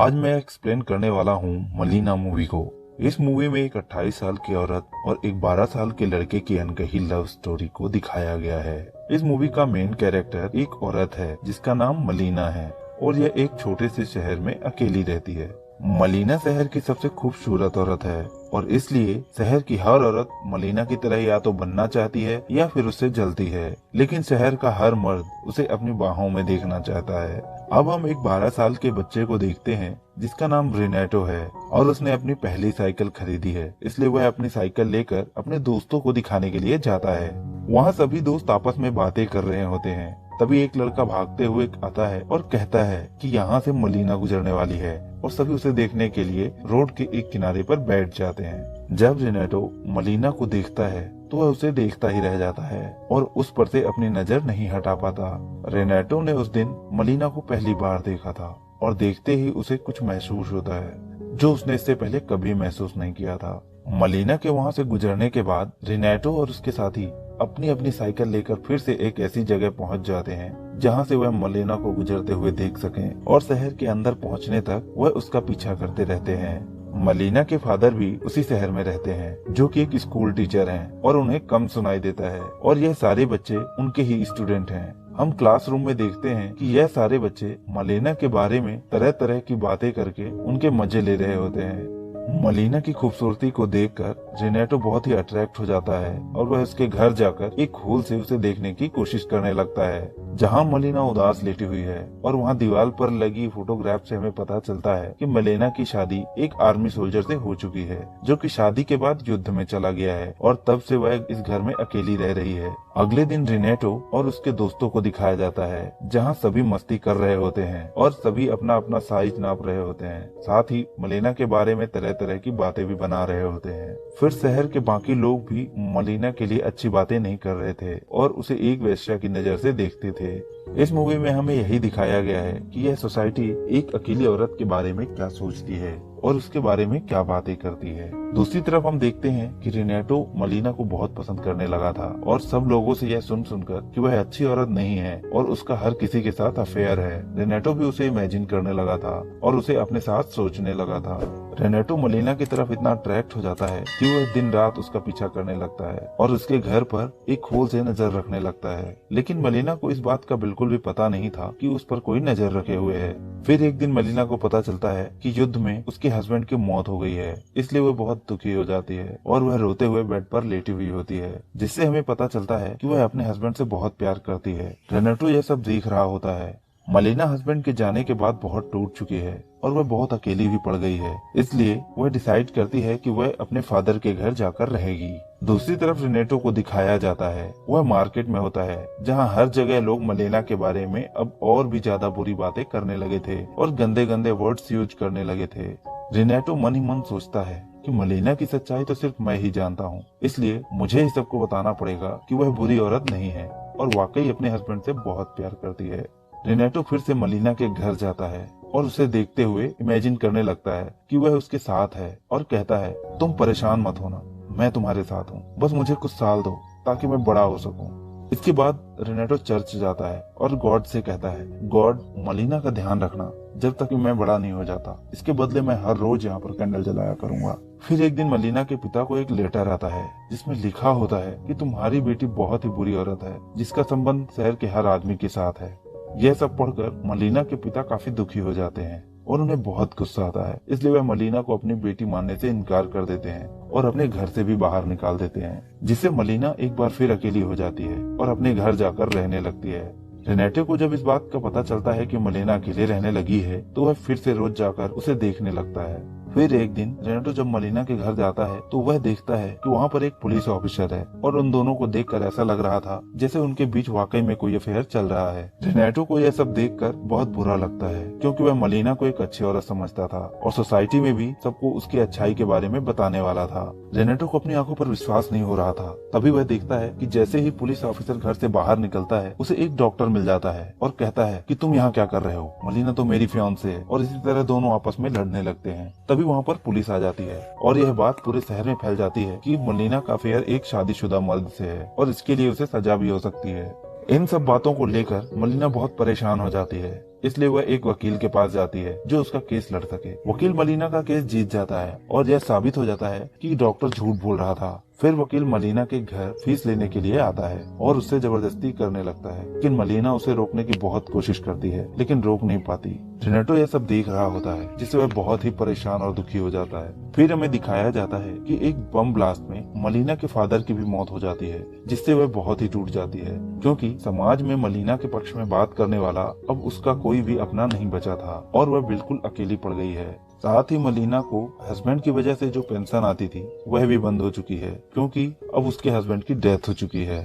आज मैं एक्सप्लेन करने वाला हूँ मलीना मूवी को। इस मूवी में एक 28 साल की औरत और एक 12 साल के लड़के की अनकही लव स्टोरी को दिखाया गया है। इस मूवी का मेन कैरेक्टर एक औरत है जिसका नाम मलीना है और यह एक छोटे से शहर में अकेली रहती है। मलीना शहर की सबसे खूबसूरत औरत है और इसलिए शहर की हर औरत मलीना की तरह या तो बनना चाहती है या फिर उससे जलती है, लेकिन शहर का हर मर्द उसे अपनी बाहों में देखना चाहता है। अब हम एक 12 साल के बच्चे को देखते हैं जिसका नाम रेनेटो है और उसने अपनी पहली साइकिल खरीदी है, इसलिए वह अपनी साइकिल लेकर अपने दोस्तों को दिखाने के लिए जाता है। वहाँ सभी दोस्त आपस में बातें कर रहे होते हैं। तभी एक लड़का भागते हुए आता है और कहता है कि यहाँ से मलीना गुजरने वाली है और सभी उसे देखने के लिए रोड के एक किनारे पर बैठ जाते हैं। जब रेनेटो मलीना को देखता है तो वह उसे देखता ही रह जाता है और उस पर से अपनी नजर नहीं हटा पाता। रेनेटो ने उस दिन मलीना को पहली बार देखा था और देखते ही उसे कुछ महसूस होता है जो उसने इससे पहले कभी महसूस नहीं किया था। मलीना के वहाँ से गुजरने के बाद रेनेटो और उसके साथी अपनी अपनी साइकिल लेकर फिर से एक ऐसी जगह पहुंच जाते हैं जहां से वह मलीना को गुजरते हुए देख सकें और शहर के अंदर पहुंचने तक वह उसका पीछा करते रहते हैं। मलीना के फादर भी उसी शहर में रहते हैं जो कि एक स्कूल टीचर हैं और उन्हें कम सुनाई देता है और यह सारे बच्चे उनके ही स्टूडेंट हैं। हम क्लासरूम में देखते हैं कि यह सारे बच्चे मलीना के बारे में तरह तरह की बातें करके उनके मजे ले रहे होते हैं। मलीना की खूबसूरती को देखकर रेनेटो बहुत ही अट्रैक्ट हो जाता है और वह उसके घर जाकर एक खोल से उसे देखने की कोशिश करने लगता है जहां मलीना उदास लेटी हुई है। और वहां दीवार पर लगी फोटोग्राफ से हमें पता चलता है कि मलीना की शादी एक आर्मी सोल्जर से हो चुकी है जो कि शादी के बाद युद्ध में चला गया है और तब से वह इस घर में अकेली रह रही है। अगले दिन रेनेटो और उसके दोस्तों को दिखाया जाता है जहां सभी मस्ती कर रहे होते हैं और सभी अपना अपना साइज नाप रहे होते हैं। साथ ही मलीना के बारे में तरह तरह की बातें भी बना रहे होते हैं। फिर शहर के बाकी लोग भी मलीना के लिए अच्छी बातें नहीं कर रहे थे और उसे एक वेश्या की नजर से देखते थे। इस मूवी में हमें यही दिखाया गया है कि यह सोसाइटी एक अकेली औरत के बारे में क्या सोचती है और उसके बारे में क्या बातें करती है। दूसरी तरफ हम देखते हैं कि रेनेटो मलीना को बहुत पसंद करने लगा था और सब लोगों से यह सुनकर कि वह अच्छी औरत नहीं है और उसका हर किसी के साथ अफेयर है, रेनेटो भी उसे इमेजिन करने लगा था और उसे अपने साथ सोचने लगा था। रेनेटो मलीना की तरफ इतना अट्रैक्ट हो जाता है कि वह दिन रात उसका पीछा करने लगता है और उसके घर पर एक खोल से नजर रखने लगता है, लेकिन मलीना को इस बात का बिल्कुल भी पता नहीं था कि उस पर कोई नजर रखे हुए है। फिर एक दिन मलीना को पता चलता है कि युद्ध में उसके हस्बैंड की मौत हो गई है, इसलिए वह बहुत दुखी हो जाती है और वह रोते हुए बेड पर लेटी हुई होती है, जिससे हमें पता चलता है कि वह अपने हस्बैंड से बहुत प्यार करती है। रेनेटो यह सब देख रहा होता है। मलीना हस्बैंड के जाने के बाद बहुत टूट चुकी है और वह बहुत अकेली भी पड़ गई है, इसलिए वह डिसाइड करती है कि वह अपने फादर के घर जाकर रहेगी। दूसरी तरफ रेनेटो को दिखाया जाता है वह मार्केट में होता है जहां हर जगह लोग मलीना के बारे में अब और भी ज्यादा बुरी बातें करने लगे थे और गंदे गंदे वर्ड्स यूज करने लगे थे। रेनेटो मन ही मन सोचता है कि मलीना की सच्चाई तो सिर्फ मैं ही जानता हूँ, इसलिए मुझे ही सबको बताना पड़ेगा कि वह बुरी औरत नहीं है और वाकई अपने हस्बैंड से बहुत प्यार करती है। रेनेटो फिर से मलीना के घर जाता है और उसे देखते हुए इमेजिन करने लगता है कि वह उसके साथ है और कहता है, तुम परेशान मत होना, मैं तुम्हारे साथ हूँ, बस मुझे कुछ साल दो ताकि मैं बड़ा हो सकूं। इसके बाद रेनेटो चर्च जाता है और गॉड से कहता है, गॉड मलीना का ध्यान रखना जब तक मैं बड़ा नहीं हो जाता, इसके बदले मैं हर रोज यहाँ पर कैंडल जलाया करूंगा। फिर एक दिन मलीना के पिता को एक लेटर आता है जिसमें लिखा होता है कि तुम्हारी बेटी बहुत ही बुरी औरत है जिसका संबंध शहर के हर आदमी के साथ है। यह सब पढ़कर मलीना के पिता काफी दुखी हो जाते हैं और उन्हें बहुत गुस्सा आता है, इसलिए वह मलीना को अपनी बेटी मानने से इनकार कर देते हैं और अपने घर से भी बाहर निकाल देते हैं, जिससे मलीना एक बार फिर अकेली हो जाती है और अपने घर जाकर रहने लगती है। रेनेटो को जब इस बात का पता चलता है कि मलीना अकेले रहने लगी है तो वह फिर से रोज जाकर उसे देखने लगता है। फिर एक दिन रेनेटो जब मलीना के घर जाता है तो वह देखता है कि वहाँ पर एक पुलिस ऑफिसर है और उन दोनों को देखकर ऐसा लग रहा था जैसे उनके बीच वाकई में कोई अफेयर चल रहा है। रेनेटो को यह सब देखकर बहुत बुरा लगता है क्योंकि वह मलीना को एक अच्छी औरत समझता था और सोसाइटी में भी सबको उसकी अच्छाई के बारे में बताने वाला था। रेनेटो को अपनी आंखों पर विश्वास नहीं हो रहा था। तभी वह देखता है कि जैसे ही पुलिस ऑफिसर घर से बाहर निकलता है उसे एक डॉक्टर मिल जाता है और कहता है कि तुम यहाँ क्या कर रहे हो, मलीना तो मेरी फियांसे है। और इसी तरह दोनों आपस में लड़ने लगते हैं। तभी वहाँ पर पुलिस आ जाती है और यह बात पूरे शहर में फैल जाती है कि मलीना का अफेयर एक शादीशुदा मर्द से है और इसके लिए उसे सजा भी हो सकती है। इन सब बातों को लेकर मलीना बहुत परेशान हो जाती है इसलिए वह एक वकील के पास जाती है जो उसका केस लड़ सके। वकील मलीना का केस जीत जाता है और यह साबित हो जाता है कि डॉक्टर झूठ बोल रहा था। फिर वकील मलीना के घर फीस लेने के लिए आता है और उससे जबरदस्ती करने लगता है, लेकिन मलीना उसे रोकने की बहुत कोशिश करती है लेकिन रोक नहीं पाती। रेनेटो यह सब देख रहा होता है जिससे वह बहुत ही परेशान और दुखी हो जाता है। फिर हमें दिखाया जाता है कि एक बम ब्लास्ट में मलीना के फादर की भी मौत हो जाती है, जिससे वह बहुत ही टूट जाती है क्योंकि समाज में मलीना के पक्ष में बात करने वाला अब उसका कोई भी अपना नहीं बचा था और वह बिल्कुल अकेली पड़ गई है। साथ ही मलीना को हस्बैंड की वजह से जो पेंशन आती थी वह भी बंद हो चुकी है क्योंकि अब उसके हस्बैंड की डेथ हो चुकी है।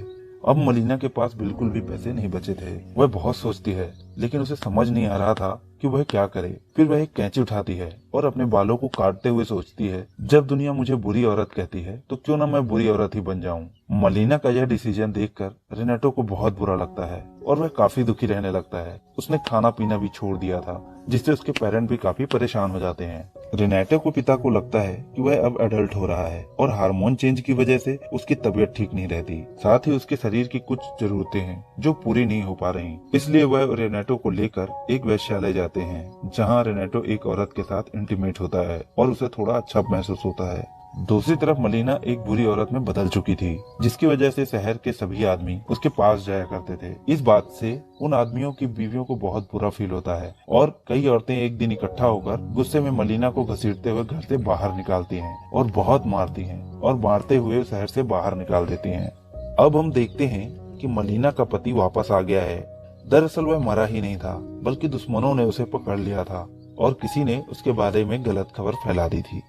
अब मलीना के पास बिल्कुल भी पैसे नहीं बचे थे। वह बहुत सोचती है लेकिन उसे समझ नहीं आ रहा था कि वह क्या करे। फिर वह एक कैंची उठाती है और अपने बालों को काटते हुए सोचती है, जब दुनिया मुझे बुरी औरत कहती है तो क्यों ना मैं बुरी औरत ही बन जाऊं। मलीना का यह डिसीजन देखकर रेनेटो को बहुत बुरा लगता है और वह काफी दुखी रहने लगता है। उसने खाना पीना भी छोड़ दिया था जिससे उसके पेरेंट भी काफी परेशान हो जाते हैं। रेनेटो को पिता को लगता है कि वह अब एडल्ट हो रहा है और हार्मोन चेंज की वजह से उसकी तबीयत ठीक नहीं रहती। साथ ही उसके शरीर की कुछ जरूरतें हैं जो पूरी नहीं हो पा रही, इसलिए वह रेनेटो को लेकर एक वेश्यालय जाते हैं जहां रेनेटो एक औरत के साथ इंटीमेट होता है और उसे थोड़ा अच्छा महसूस होता है। दूसरी तरफ मलीना एक बुरी औरत में बदल चुकी थी जिसकी वजह से शहर के सभी आदमी उसके पास जाया करते थे। इस बात से उन आदमियों की बीवियों को बहुत बुरा फील होता है और कई औरतें एक दिन इकट्ठा होकर गुस्से में मलीना को घसीटते हुए घर से बाहर निकालती हैं और बहुत मारती हैं और मारते हुए शहर से बाहर निकाल देती हैं। अब हम देखते हैं कि मलीना का पति वापस आ गया है। दरअसल वह मरा ही नहीं था बल्कि दुश्मनों ने उसे पकड़ लिया था और किसी ने उसके बारे में गलत खबर फैला दी थी।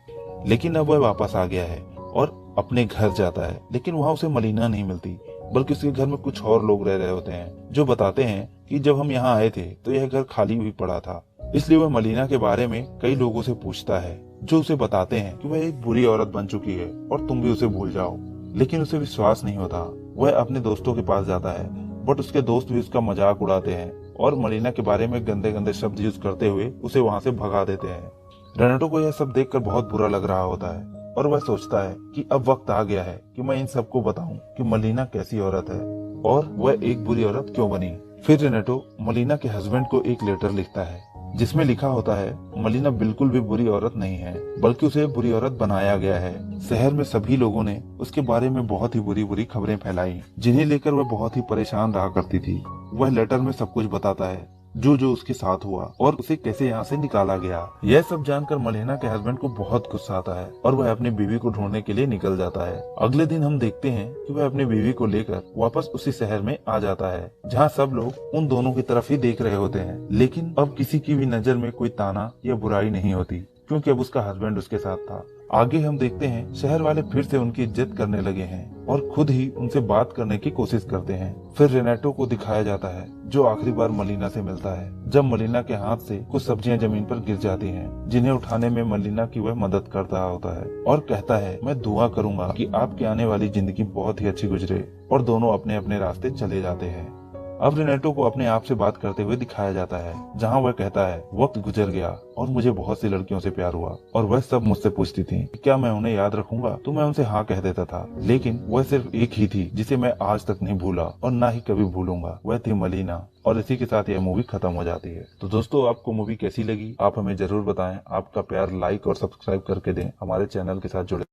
लेकिन अब वह वापस आ गया है और अपने घर जाता है, लेकिन वहाँ उसे मलीना नहीं मिलती बल्कि उसके घर में कुछ और लोग रह रहे होते हैं जो बताते हैं कि जब हम यहाँ आए थे तो यह घर खाली भी पड़ा था। इसलिए वह मलीना के बारे में कई लोगों से पूछता है जो उसे बताते हैं कि वह एक बुरी औरत बन चुकी है और तुम भी उसे भूल जाओ, लेकिन उसे विश्वास नहीं होता। वह अपने दोस्तों के पास जाता है बट उसके दोस्त भी उसका मजाक उड़ाते हैं और मलीना के बारे में गंदे गंदे शब्द यूज करते हुए उसे वहाँ से भगा देते हैं। रेनेटो को यह सब देखकर बहुत बुरा लग रहा होता है और वह सोचता है कि अब वक्त आ गया है कि मैं इन सबको बताऊं कि मलीना कैसी औरत है और वह एक बुरी औरत क्यों बनी। फिर रेनेटो मलीना के हस्बैंड को एक लेटर लिखता है जिसमें लिखा होता है मलीना बिल्कुल भी बुरी औरत नहीं है बल्कि उसे बुरी औरत बनाया गया है। शहर में सभी लोगों ने उसके बारे में बहुत ही बुरी बुरी खबरें फैलाई जिन्हें लेकर वह बहुत ही परेशान रहा करती थी। वह लेटर में सब कुछ बताता है जो जो उसके साथ हुआ और उसे कैसे यहाँ से निकाला गया। यह सब जानकर मलीना के हस्बैंड को बहुत गुस्सा आता है और वह अपनी बीवी को ढूंढने के लिए निकल जाता है। अगले दिन हम देखते हैं कि वह अपनी बीवी को लेकर वापस उसी शहर में आ जाता है जहाँ सब लोग उन दोनों की तरफ ही देख रहे होते हैं, लेकिन अब किसी की भी नजर में कोई ताना या बुराई नहीं होती क्योंकि अब उसका हस्बैंड उसके साथ था। आगे हम देखते हैं शहर वाले फिर से उनकी इज्जत करने लगे हैं और खुद ही उनसे बात करने की कोशिश करते हैं। फिर रेनेटो को दिखाया जाता है जो आखिरी बार मलीना से मिलता है जब मलीना के हाथ से कुछ सब्जियां जमीन पर गिर जाती हैं जिन्हें उठाने में मलीना की वह मदद करता होता है और कहता है मैं दुआ करूंगा कि आपकी आने वाली जिंदगी बहुत ही अच्छी गुजरे और दोनों अपने अपने रास्ते चले जाते हैं। अब रेनेटो को अपने आप से बात करते हुए दिखाया जाता है जहां वह कहता है वक्त गुजर गया और मुझे बहुत सी लड़कियों से प्यार हुआ और वह सब मुझसे पूछती थी क्या मैं उन्हें याद रखूंगा, तो मैं उनसे हाँ कह देता था, लेकिन वह सिर्फ एक ही थी जिसे मैं आज तक नहीं भूला और ना ही कभी भूलूंगा, वह थी मलीना। और इसी के साथ यह मूवी खत्म हो जाती है। तो दोस्तों आपको मूवी कैसी लगी आप हमें जरूर बताएं। आपका प्यार लाइक और सब्सक्राइब करके दें, हमारे चैनल के साथ जुड़े।